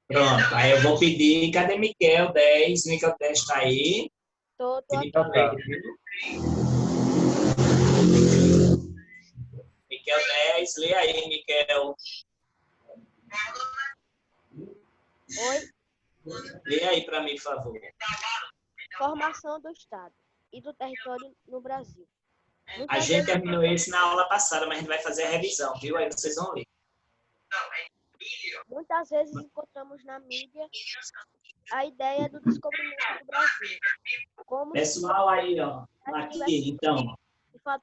Pronto, aí eu vou pedir, cadê Miquel 10? Miquel 10 está aí. Tô Pedir aqui. para ele. Miquel 10, lê aí, Miquel. Oi. Lê aí para mim, por favor. Formação do Estado e do território no Brasil. A gente terminou esse na aula passada, mas a gente vai fazer a revisão, viu? Aí vocês vão ler. Muitas vezes encontramos na mídia a ideia do descobrimento do Brasil. Como Pessoal aí, ó, aqui, então,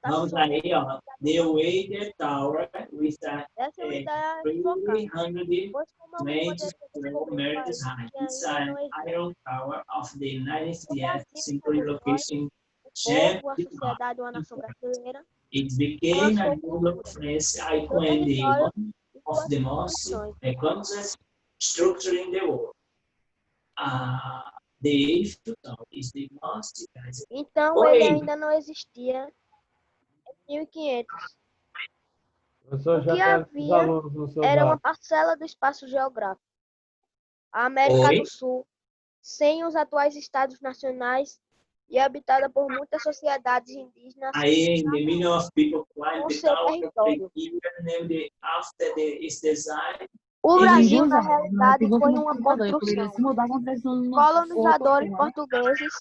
vamos aí, aí, ó, The Wager Tower with a essa é uma ideia equivocada, 320 pois como alguém poderia descobrir um meters país high. que It's ainda an não existe? iron tower of the O 90th Brasil century somos nós, location o shared povo, a sociedade ou a nação brasileira, It com a became a sua global cultura, France seu icon and the território one e of suas the most instituições. economic structure in the world. The Eiffel Tower is the most... Então, ele Oi! ainda não existia em 1500. Professor, O já que quero os havia alunos no seu era uma zap. parcela do espaço geográfico, a América Oi! do Sul, sem os atuais estados nacionais e habitada por muitas sociedades indígenas Aí, in the million of people climbed com the seu tower of the território. year named after its design. O Ele Brasil, na Duas horas, mas realidade, pegou foi no uma computador, ele poderia construção. se mudar com pressão no Colonizadores portugueses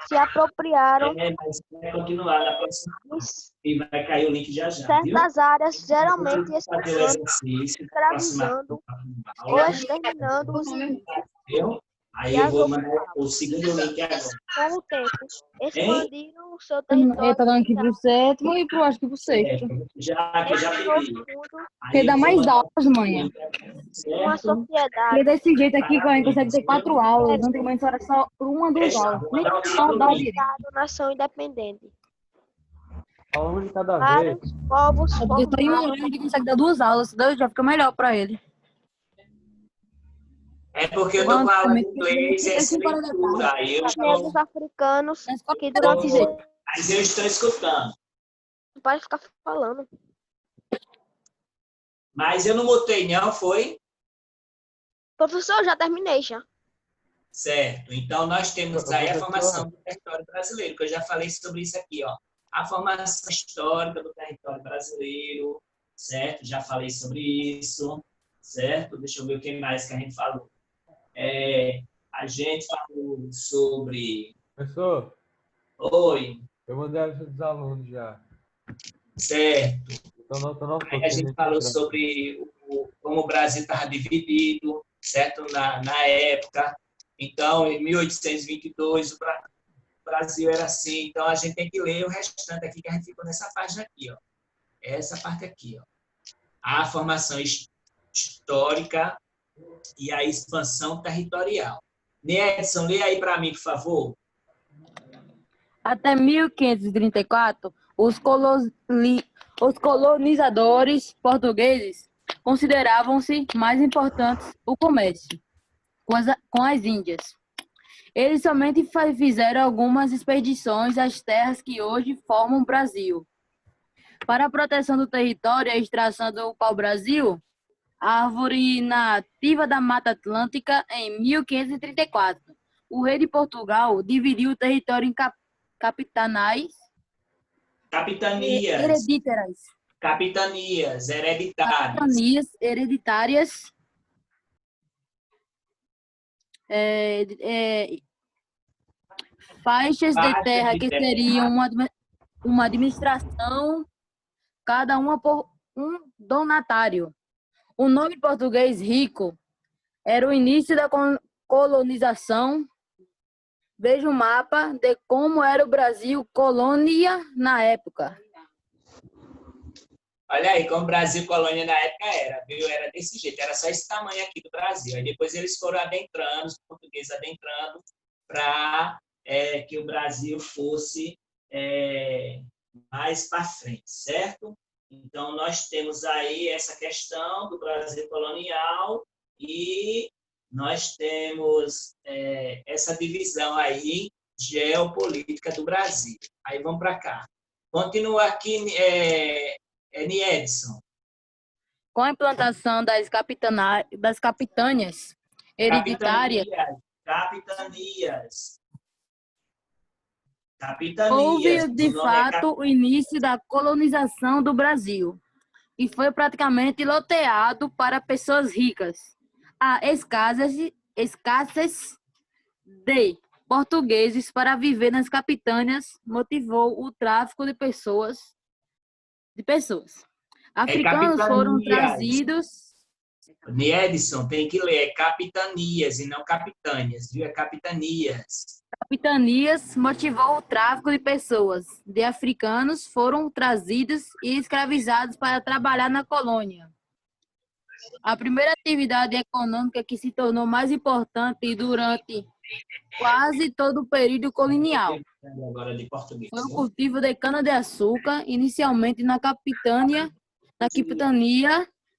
se apropriaram mas vai continuar na próxima. de E vai cair o link já já, viu? certas áreas, geralmente Vou fazer o expulsando, exercício, próxima escravizando ou aula, exterminando os indígenas viu? e Aí eu as vou mandar ocupavam. o segundo link agora. Com o tempo, Hein? expandiram o seu Ele território tá dando aqui pro sétimo e pro, acho que pro sexto. Que já pedi. mundo, Porque dá mais aulas, manhã. uma Certo? Porque sociedade desse jeito aqui, que a gente consegue Parabéns, ter viu? 4 aulas. Antigamente só era só por uma, duas Deixa, aulas. vou Nem mandar o aula segundo dava link. direito. nação independente. Um de cada vez. Vários povos Porque só em uma formaram hora a gente consegue dar 2 aulas, senão já fica melhor pra ele. É porque eu tô com a aula de Antigamente, inglês e essa leitura. Aí eu negros estou, africanos na escola que era durante desse jeito. mas eu estou escutando. não pode ficar falando. Mas eu não mutei, não, foi? Professor, eu já terminei já. Certo. Então, nós temos aí a Professor. formação do território brasileiro, que eu já falei sobre isso aqui, ó. A formação histórica do território brasileiro, certo? Já falei sobre isso, certo? Deixa eu ver o que mais que a gente falou. A gente falou sobre... Professor, Oi, eu mandei a lista dos alunos já. certo. Estou anotando aos Aí a poucos. gente falou sobre como o Brasil estava dividido, certo? Na época. Então, em 1822, o Brasil era assim. Então, a gente tem que ler o restante aqui, que a gente ficou nessa página aqui, ó. Essa parte aqui, ó. A formação histórica e a expansão territorial. Edson, lê aí para mim, por favor. Até 1534, os colonizadores portugueses consideravam-se mais importantes o comércio com as Índias. Eles somente fizeram algumas expedições às terras que hoje formam o Brasil. Para a proteção do território e a extração do pau-brasil, a árvore nativa da Mata Atlântica, em 1534, o rei de Portugal dividiu o território em capitanias hereditárias, faixas de terra que seriam uma administração, cada uma por um donatário. O nome português rico era o início da colonização. Veja o mapa de como era o Brasil colônia na época. Olha aí, como o Brasil colônia na época era, viu? Era desse jeito, era só esse tamanho aqui do Brasil. Aí depois eles foram adentrando, os portugueses adentrando, para que o Brasil fosse mais para frente, certo? Então, nós temos aí essa questão do Brasil colonial e nós temos essa divisão aí geopolítica do Brasil. Aí vamos para cá. Continua aqui, Niedson. Com a implantação das capitânias, hereditária, Capitanias. houve Capitanias. de O nome é fato o início da colonização do Brasil e foi praticamente loteado para pessoas ricas. A escassez de portugueses para viver nas capitânias motivou o tráfico de pessoas. Africanos foram capitanias. trazidos. Edson, tem que ler. É capitanias e não capitânias, viu? É capitanias. Capitanias motivou o tráfico de pessoas de africanos foram trazidos e escravizados para trabalhar na colônia. A primeira atividade econômica que se tornou mais importante durante quase todo o período colonial Agora de português. foi o cultivo de cana-de-açúcar, inicialmente na capitania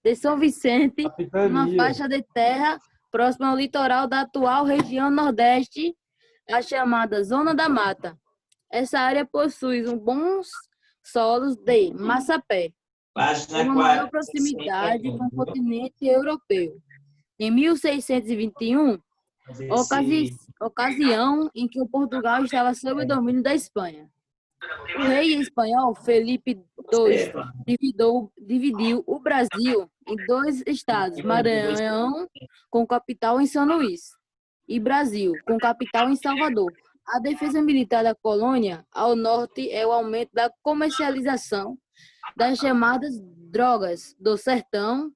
de São Vicente, uma Capitania. faixa de terra próxima ao litoral da atual região nordeste, a chamada Zona da Mata. Essa área possui bons solos de massapé, Página uma maior 4. proximidade com o continente europeu. Em 1621, ocasião em que o Portugal estava sob o domínio da Espanha. O rei espanhol Felipe II dividiu o Brasil em dois estados, Maranhão, com capital em São Luís, e Brasil, com capital em Salvador. A defesa militar da colônia ao norte é o aumento da comercialização das chamadas drogas do sertão,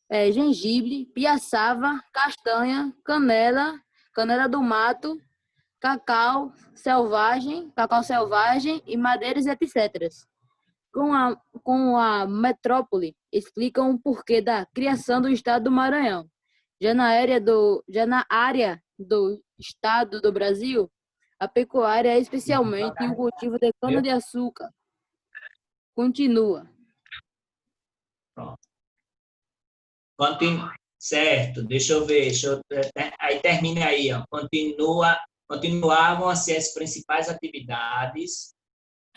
gengibre, piaçava, castanha, canela do mato, cacau selvagem e madeiras, etc. Com a metrópole, explicam o porquê da criação do estado do Maranhão. Já na área do estado do Brasil, a pecuária, especialmente o cultivo de cana-de-açúcar, continua. Certo, deixa eu ver. Aí termina aí, ó. Continuavam a ser as principais atividades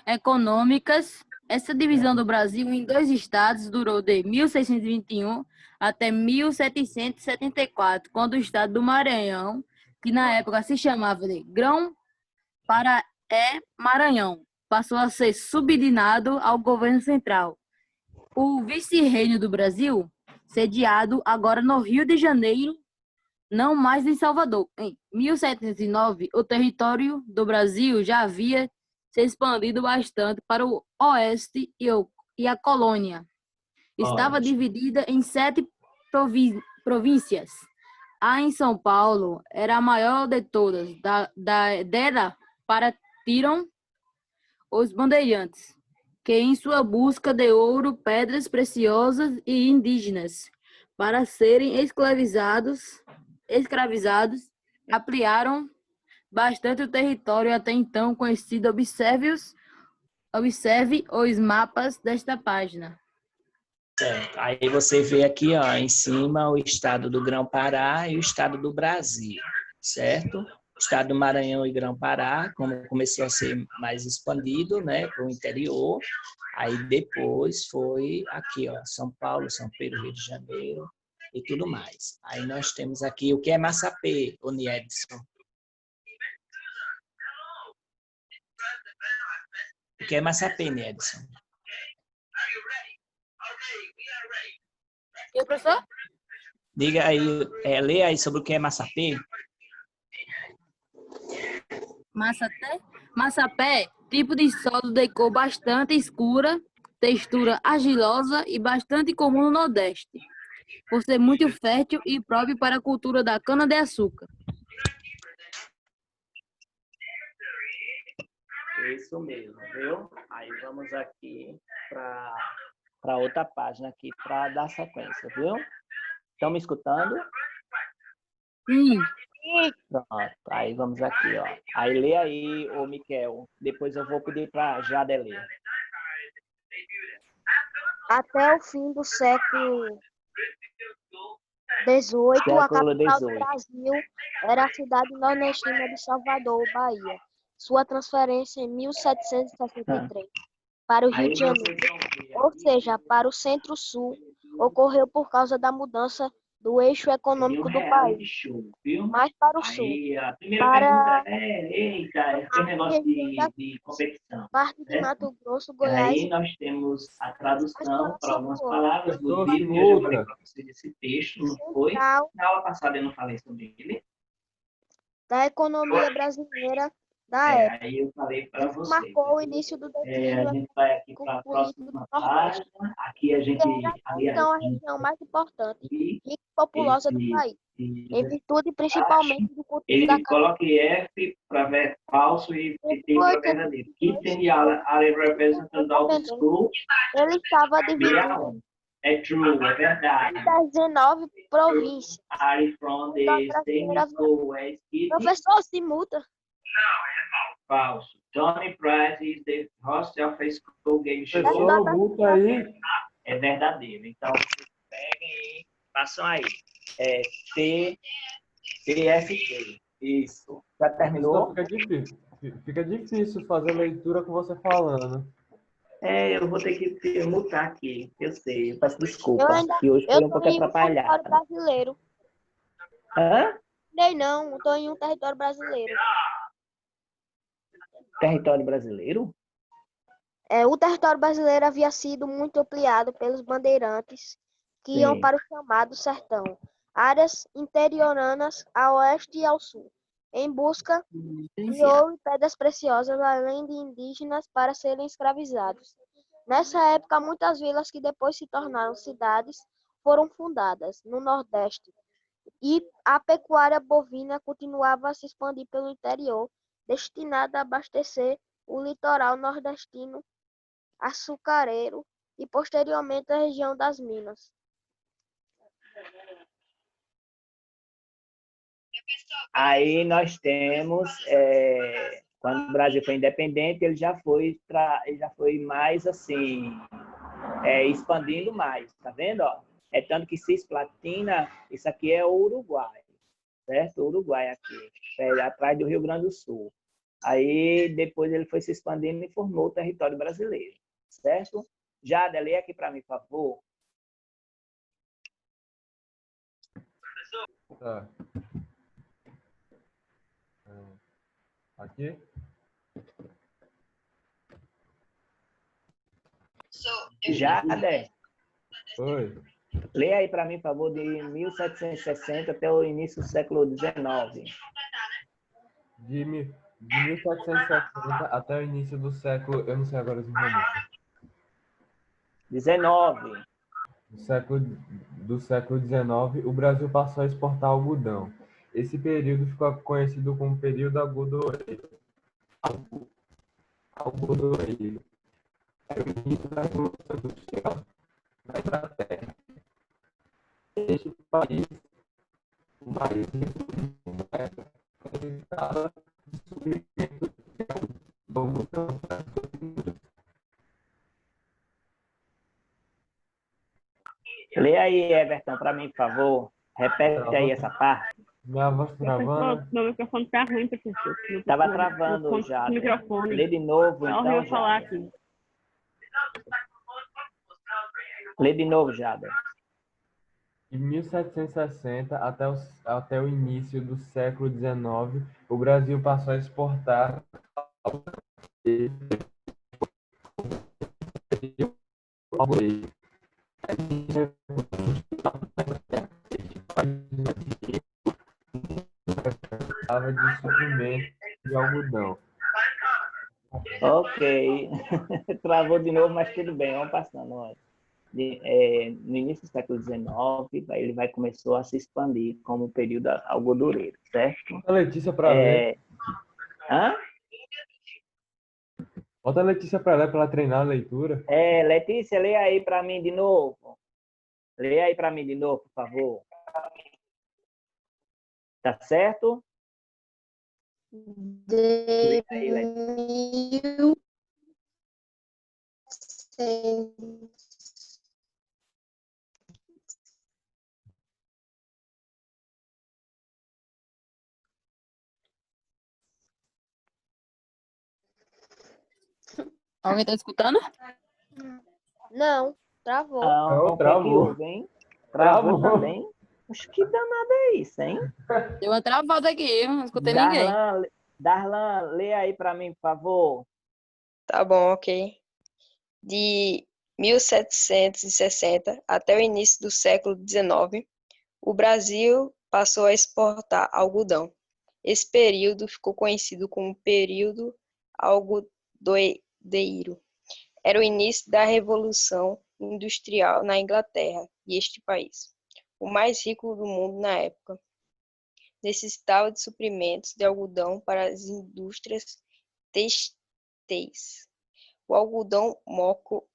econômicas. Essa divisão do Brasil em dois estados durou de 1621 até 1774, quando o estado do Maranhão, que na época se chamava de Grão-Pará-Maranhão, passou a ser subordinado ao governo central. O vice-reino do Brasil, sediado agora no Rio de Janeiro, não mais em Salvador. Em 1709, o território do Brasil já havia se expandido bastante para o oeste e a colônia estava dividida em 7 províncias. A em São Paulo era a maior de todas. Dela partiram os bandeirantes, que em sua busca de ouro, pedras preciosas e indígenas, para serem escravizados, ampliaram bastante o território até então conhecido. Observe os mapas desta página. Certo. Aí você vê aqui, ó, em cima, o estado do Grão-Pará e o estado do Brasil, certo? O estado do Maranhão e Grão-Pará, como começou a ser mais expandido, né, para o interior, aí depois foi aqui, ó, São Paulo, São Pedro, Rio de Janeiro e tudo mais. Aí nós temos aqui o que é massapê, Oni Edson. O que é massapê, Edson? E o professor? Diga aí, lê aí sobre o que é massapê. Massapé, tipo de solo de cor bastante escura, textura argilosa e bastante comum no Nordeste, por ser muito fértil e próprio para a cultura da cana-de-açúcar. Isso mesmo, viu? Aí vamos aqui para outra página aqui para dar sequência, viu? Estão me escutando? Sim. Pronto, aí vamos aqui, ó. Aí lê aí, ô Miquel. Depois eu vou pedir para Jade ler. Até o fim do século XVIII, a capital do Brasil era a cidade nordestina de Salvador, Bahia. Sua transferência em 1763 para o Rio de Janeiro, ou seja, para o Centro-Sul, ocorreu por causa da mudança do eixo R$ econômico do 1.000 país, de show, viu? mais para o sul, Aí a primeira para pergunta eita, é aquele a negócio região da de competição, parte de certo? Mato Grosso, E Goiás aí nós temos a a tradução para exploração algumas do ouro. palavras do Professor livro, que eu já falei Simuca. para vocês desse texto, não foi? Central Na aula passada eu não falei sobre ele. da economia brasileira da época. Aí eu falei para Isso vocês. marcou o início do A declínio gente vai aqui econômico para a político do próxima Nordeste, página. Aqui a que gente, era até aliás, então a a gente região mais importante aqui, e populosa do esse, país, em esse virtude principalmente do cultivo da ele coloca F para falso e Em T para verdadeiro. 1822, Keeping the representative of independente, school, ele estava dividido é true, é verdade. em 19 províncias. Are from Da the same brasileira, school as Kitty, professor, se multa. falso. Johnny Price is the host of a school game show. Professor, multa aí. É verdadeiro. Então, vocês peguem e passam aí. É TST. Isso. Já Professor, terminou? fica difícil fazer leitura com você falando. Eu vou ter que mutar aqui. Eu sei. Eu peço Eu desculpa. ainda Que hoje foi um tô pouco em um território atrapalhado. brasileiro. Hã? Não, eu tô em um território brasileiro. Território brasileiro? O território brasileiro havia sido muito ampliado pelos bandeirantes que iam Sim. para o chamado sertão, áreas interioranas a oeste e ao sul, em busca de ouro e pedras preciosas, além de indígenas para serem escravizados. Nessa época, muitas vilas que depois se tornaram cidades foram fundadas no Nordeste, e a pecuária bovina continuava a se expandir pelo interior, destinada a abastecer o litoral nordestino açucareiro e posteriormente a região das Minas. Aí nós temos, quando o Brasil foi independente, ele já foi mais assim, expandindo mais, tá vendo? Ó? É tanto que Cisplatina, isso aqui é o Uruguai, certo? O Uruguai aqui, atrás do Rio Grande do Sul. Aí depois ele foi se expandindo e formou o território brasileiro, certo? Jada, lê aqui para mim, por favor. Tá. Aqui? Jada, Oi. lê aí para mim, por favor, de 1760 até o início do século XIX. De 1770 até o início do século... Eu não sei agora os números. 19. Do século XIX, o Brasil passou a exportar algodão. Esse período ficou conhecido como período algodoeiro. Algodoeiro. É o início da Revolução Industrial na Inglaterra. Este país, um país necessitava de suprimento do algodão para a sua indústria. Lê aí, Everton, para mim, por favor. Repete aí essa parte. Minha voz travando. Meu microfone tá ruim, professor. Estava travando já. Microfone. Lê de novo, É então, horrível falar Jada. aqui. Lê de novo, Jada. De 1760 até o início do século XIX, o Brasil passou a exportar algodão. Precisava de suprimento de algodão. Ok. Travou de novo, mas tudo bem, vamos passando. Olha. No início do século XIX, ele começou a se expandir como período algodoeiro, certo? Bota a Letícia para ler. Hã? Bota a Letícia para ler, para ela treinar a leitura. Letícia, lê aí para mim de novo. Lê aí para mim de novo, por favor. Tá certo? De Aí, Letícia. 1100. Alguém tá escutando? Não, travou. Não, o que é que Travou. houve, hein? Travou também? Acho que danado é isso, hein? Deu uma travada aqui, eu não escutei ninguém. Darlan, lê aí para mim, por favor. Tá bom, ok. De 1760 até o início do século XIX, o Brasil passou a exportar algodão. Esse período ficou conhecido como período algodoeiro. Era o início da Revolução Industrial na Inglaterra, e este país, o mais rico do mundo na época, necessitava de suprimentos de algodão para as indústrias têxteis. O algodão moco,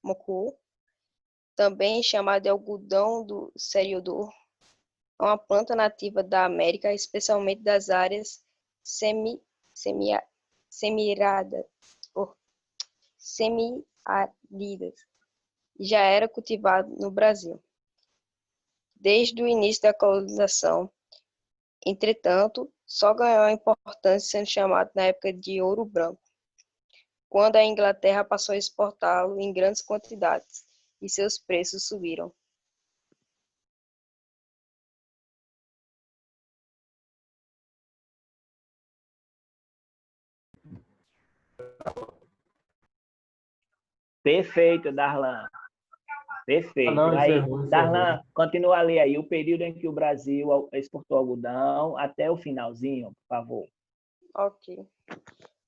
também chamado de algodão do seriador, é uma planta nativa da América, especialmente das áreas semiáridas, e já era cultivado no Brasil desde o início da colonização. Entretanto, só ganhou importância sendo chamado na época de ouro branco, quando a Inglaterra passou a exportá-lo em grandes quantidades e seus preços subiram. Perfeito, Darlan. Perfeito. Não, Aí, encerrou. Darlan, continua a ler aí o período em que o Brasil exportou algodão até o finalzinho, por favor. Ok.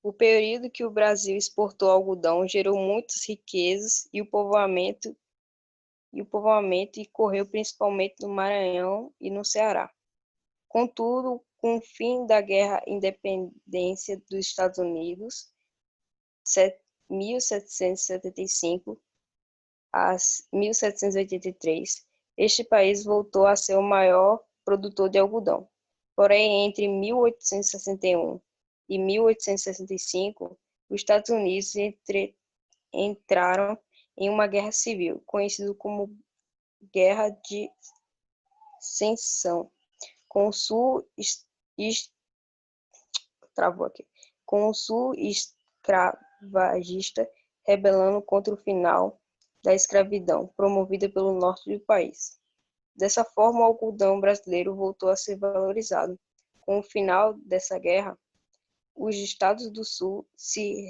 O período que o Brasil exportou algodão gerou muitas riquezas e o povoamento ocorreu principalmente no Maranhão e no Ceará. Contudo, com o fim da Guerra Independência dos Estados Unidos, 1775 a 1783, este país voltou a ser o maior produtor de algodão. Porém, entre 1861 e 1865, os Estados Unidos entraram em uma guerra civil, conhecida como Guerra de Secessão, com o Sul escravagista rebelando contra o final da escravidão, promovida pelo norte do país. Dessa forma, o algodão brasileiro voltou a ser valorizado. Com o final dessa guerra, os estados do sul se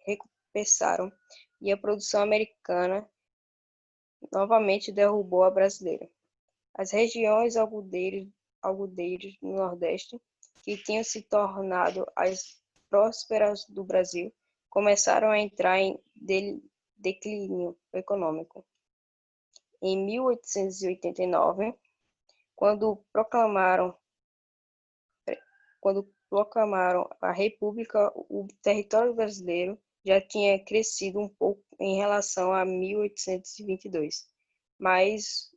recompensaram e a produção americana novamente derrubou a brasileira. As regiões algodeiras do Nordeste, que tinham se tornado as prósperas do Brasil, começaram a entrar em declínio econômico. Em 1889, quando proclamaram a República, o território brasileiro já tinha crescido um pouco em relação a 1822, mas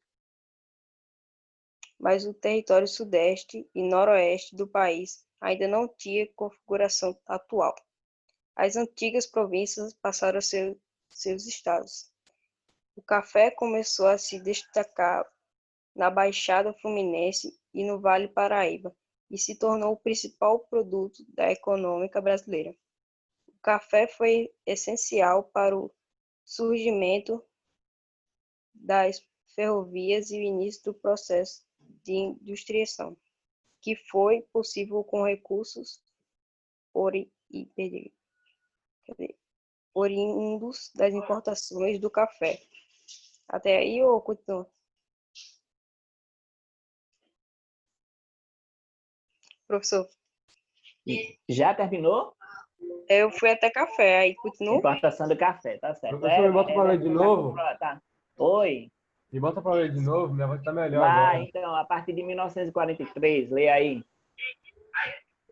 o território sudeste e noroeste do país ainda não tinha configuração atual. As antigas províncias passaram a ser seus estados. O café começou a se destacar na Baixada Fluminense e no Vale Paraíba e se tornou o principal produto da econômica brasileira. O café foi essencial para o surgimento das ferrovias e o início do processo de industrialização, que foi possível com recursos oriundos das importações do café. Até aí, ou continua? Professor, Já terminou? eu fui até café, aí continua? Importação do café, tá certo. Professor, me bota para ler de novo? Tá. Oi. Me bota para ler de novo, minha voz tá melhor Vai, agora. então, a partir de 1943, lê aí.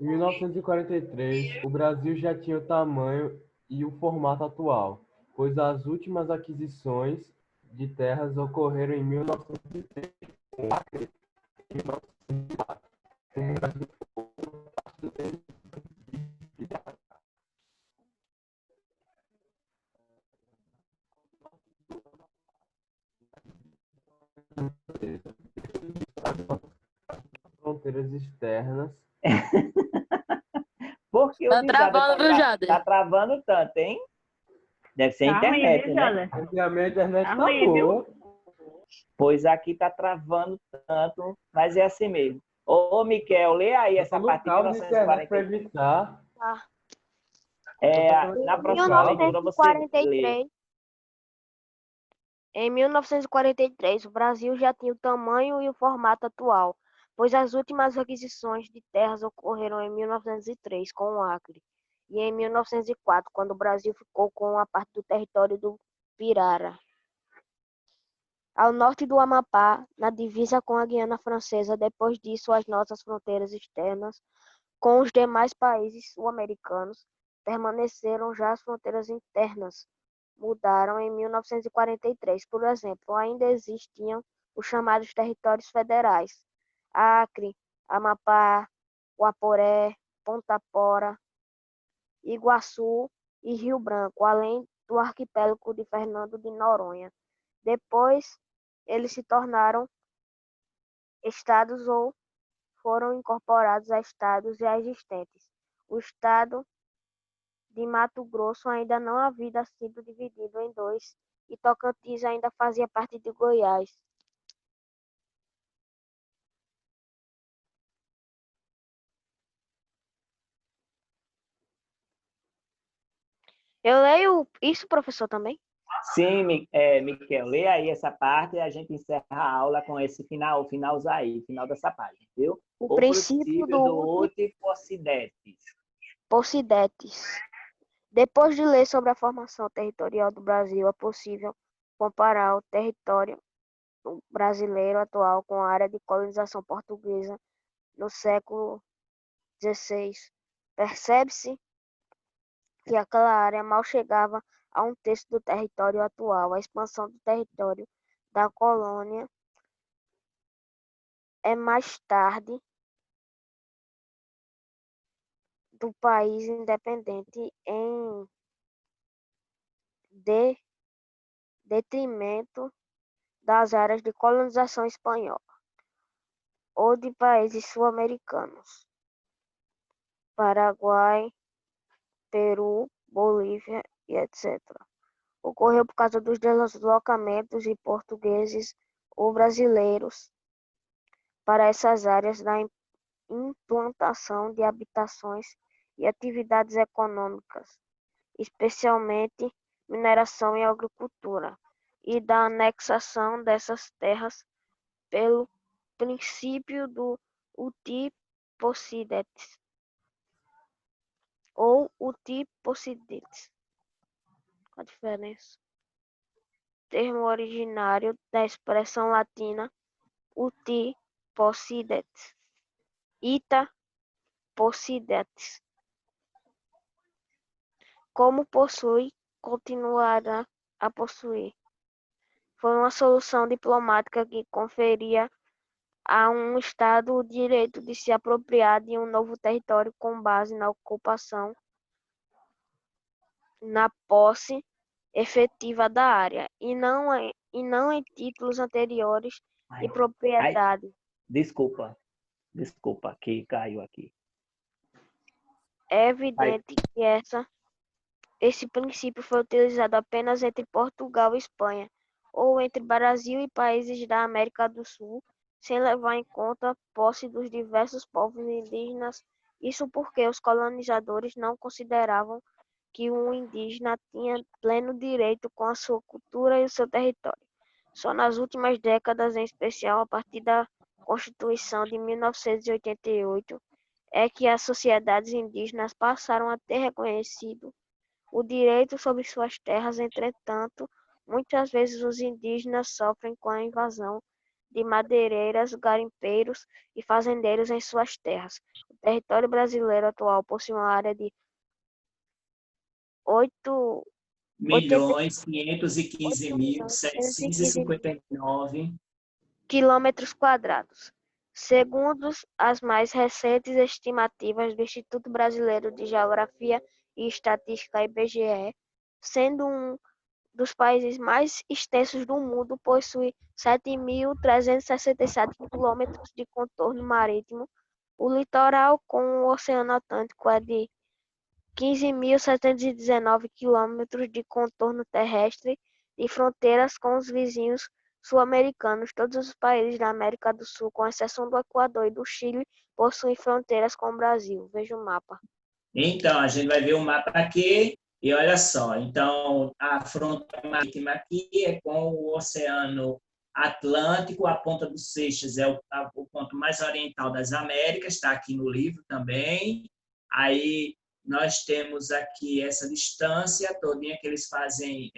Em 1943, o Brasil já tinha o tamanho e o formato atual, pois as últimas aquisições de terras ocorreram em 1903, com Acre em 1904. O Brasil foi parte do fronteiras externas. Por que Tá o Jader travando, viu, Jader? tá travando tanto, hein? Deve ser a Tá ruim, internet, viu, né? Jader? A minha internet Tá tá ruim, viu? boa. Pois aqui está travando tanto, mas é assim mesmo. Ô, Miquel, lê aí essa No parte de caso de internet para 1943. evitar. Tá. Na Em próxima leitura você lê. 1943, em 1943, o Brasil já tinha o tamanho e o formato atual, pois as últimas aquisições de terras ocorreram em 1903, com o Acre, e em 1904, quando o Brasil ficou com a parte do território do Pirara. Ao norte do Amapá, na divisa com a Guiana Francesa, depois disso as nossas fronteiras externas com os demais países sul-americanos permaneceram já as fronteiras internas mudaram em 1943. Por exemplo, ainda existiam os chamados territórios federais: Acre, Amapá, Guaporé, Ponta Porã, Iguaçu e Rio Branco, além do arquipélago de Fernando de Noronha. Depois, eles se tornaram estados ou foram incorporados a estados já existentes. O estado de Mato Grosso ainda não havia sido dividido em dois e Tocantins ainda fazia parte de Goiás. Eu leio isso, professor, também? Sim, Miquel, lê aí essa parte e a gente encerra a aula com esse final, o final dessa página, viu? O princípio do uti possidetis. Possidetis. Depois de ler sobre a formação territorial do Brasil, é possível comparar o território brasileiro atual com a área de colonização portuguesa no século XVI. Percebe-se que aquela área mal chegava a um terço do território atual. A expansão do território da colônia é mais tarde do país independente em detrimento das áreas de colonização espanhola ou de países sul-americanos, Paraguai, Peru, Bolívia e etc. Ocorreu por causa dos deslocamentos de portugueses ou brasileiros para essas áreas da implantação de habitações e atividades econômicas, especialmente mineração e agricultura, e da anexação dessas terras pelo princípio do uti possidetis ou uti possidetis. Qual a diferença? Termo originário da expressão latina uti possidetis, ita possidetis. Como possui, continuará a possuir. Foi uma solução diplomática que conferia a um Estado o direito de se apropriar de um novo território com base na ocupação, na posse efetiva da área, e não em títulos anteriores de propriedade. Desculpa, que caiu aqui. É evidente que esse princípio foi utilizado apenas entre Portugal e Espanha, ou entre Brasil e países da América do Sul, sem levar em conta a posse dos diversos povos indígenas. Isso porque os colonizadores não consideravam que um indígena tinha pleno direito com a sua cultura e o seu território. Só nas últimas décadas, em especial a partir da Constituição de 1988, é que as sociedades indígenas passaram a ter reconhecido o direito sobre suas terras. Entretanto, muitas vezes os indígenas sofrem com a invasão de madeireiros, garimpeiros e fazendeiros em suas terras. O território brasileiro atual possui uma área de 8.515.759 quilômetros quadrados, segundo as mais recentes estimativas do Instituto Brasileiro de Geografia e Estatística, IBGE, sendo um dos países mais extensos do mundo, possui 7.367 quilômetros de contorno marítimo. O litoral com o Oceano Atlântico é de 15.719 quilômetros de contorno terrestre e fronteiras com os vizinhos sul-americanos. Todos os países da América do Sul, com exceção do Equador e do Chile, possuem fronteiras com o Brasil. Veja o mapa. Então, a gente vai ver o mapa aqui e olha só. Então, a fronteira marítima aqui é com o Oceano Atlântico, a Ponta dos Seixas é o ponto mais oriental das Américas, está aqui no livro também. Aí nós temos aqui essa distância todinha que eles fazem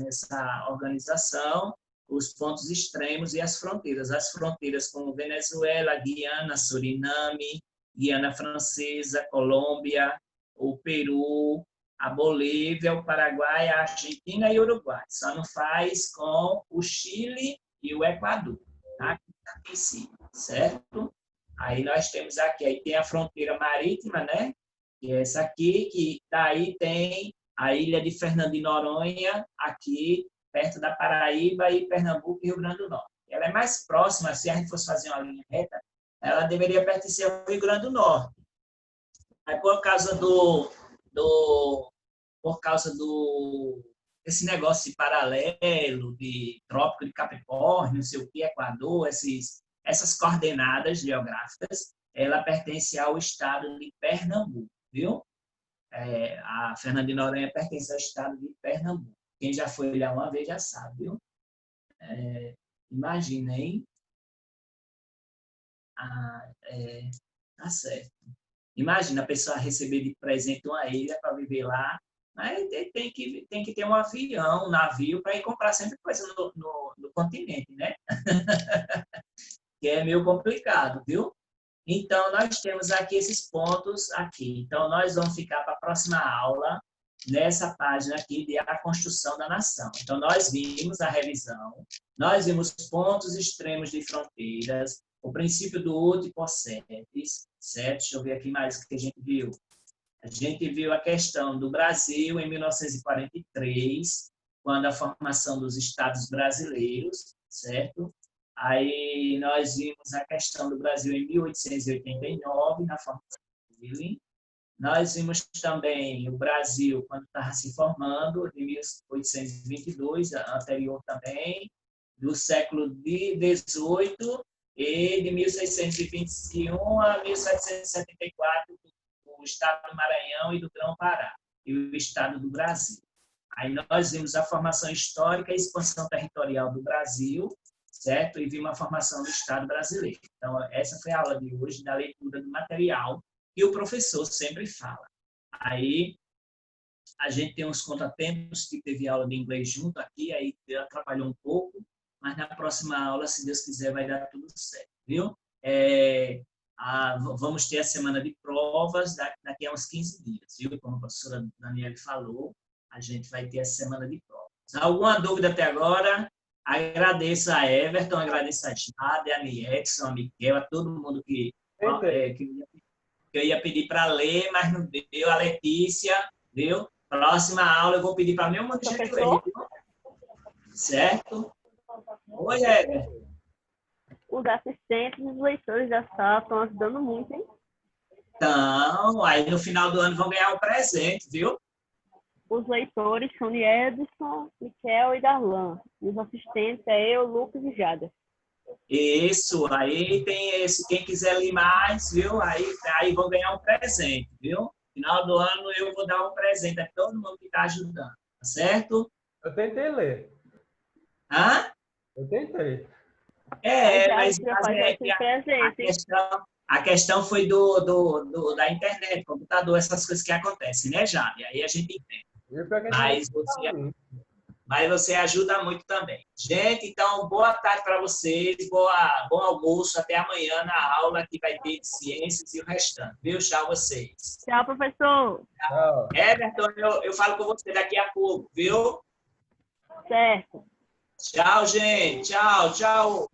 essa organização, os pontos extremos e as fronteiras. As fronteiras como Venezuela, Guiana, Suriname, Guiana Francesa, Colômbia, o Peru, a Bolívia, o Paraguai, a Argentina e o Uruguai. Só não faz com o Chile e o Equador, tá? Aqui em cima, certo? Aí nós temos aqui, aí tem a fronteira marítima, né? Que é essa aqui, que daí tem a ilha de Fernando de Noronha, aqui perto da Paraíba e Pernambuco e Rio Grande do Norte. Ela é mais próxima, se a gente fosse fazer uma linha reta, ela deveria pertencer ao Rio Grande do Norte. Aí por causa esse negócio de paralelo, de Trópico de Capricórnio, não sei o que, Equador, essas coordenadas geográficas, ela pertence ao estado de Pernambuco, viu? A Fernando de Noronha pertence ao estado de Pernambuco. Quem já foi lá uma vez já sabe, viu? Imagina, hein? Tá certo. Imagina a pessoa receber de presente uma ilha para viver lá, mas tem que ter um avião, um navio, para ir comprar sempre coisa no continente, né? Que é meio complicado, viu? Então, nós temos aqui esses pontos aqui. Então, nós vamos ficar para a próxima aula nessa página aqui de A Construção da Nação. Então, nós vimos a revisão, nós vimos pontos extremos de fronteiras, o princípio do ut possetis, certo? Deixa eu ver aqui mais o que a gente viu. A gente viu a questão do Brasil em 1943, quando a formação dos estados brasileiros, certo? Aí nós vimos a questão do Brasil em 1889, na formação do Chile. Nós vimos também o Brasil quando estava se formando, em 1822, anterior também, do século XVIII e de 1621 a 1774, o estado do Maranhão e do Grão-Pará, e o estado do Brasil. Aí nós vimos a formação histórica e expansão territorial do Brasil, certo? E vimos a formação do Estado brasileiro. Então, essa foi a aula de hoje, da leitura do material, que o professor sempre fala. Aí, a gente tem uns contratempos, que teve aula de inglês junto aqui, aí atrapalhou um pouco, mas na próxima aula, se Deus quiser, vai dar tudo certo, viu? Vamos ter a semana de provas daqui a uns 15 dias, viu? Como a professora Daniela falou, a gente vai ter a semana de provas. Alguma dúvida até agora? Agradeço a Everton, agradeço a Jade, a Niexon, a Miquel, a todo mundo que eu ia pedir para ler, mas não deu, a Letícia, viu? Próxima aula eu vou pedir para meu monte de gente ler, viu? Certo? Oi, Everton. Os assistentes e os leitores da sala estão ajudando muito, hein? Então, aí no final do ano vão ganhar um presente, viu? Os leitores são de Edson, Miquel e Darlan. E os assistentes é eu, Lucas e Jada. Isso, aí tem esse, quem quiser ler mais, viu? Aí vão ganhar um presente, viu? Final do ano eu vou dar um presente a todo mundo que está ajudando, tá certo? Eu tentei ler. Hã? Eu tentei. Mas a questão foi da internet, computador, essas coisas que acontecem, né, Jade? Aí a gente entende. Mas você ajuda muito também. Gente, então, boa tarde para vocês, bom almoço, até amanhã na aula que vai ter de ciências e o restante, viu? Tchau, vocês. Tchau, professor. Tchau. Everton, eu falo com você daqui a pouco, viu? Certo. Tchau, gente. Tchau, tchau.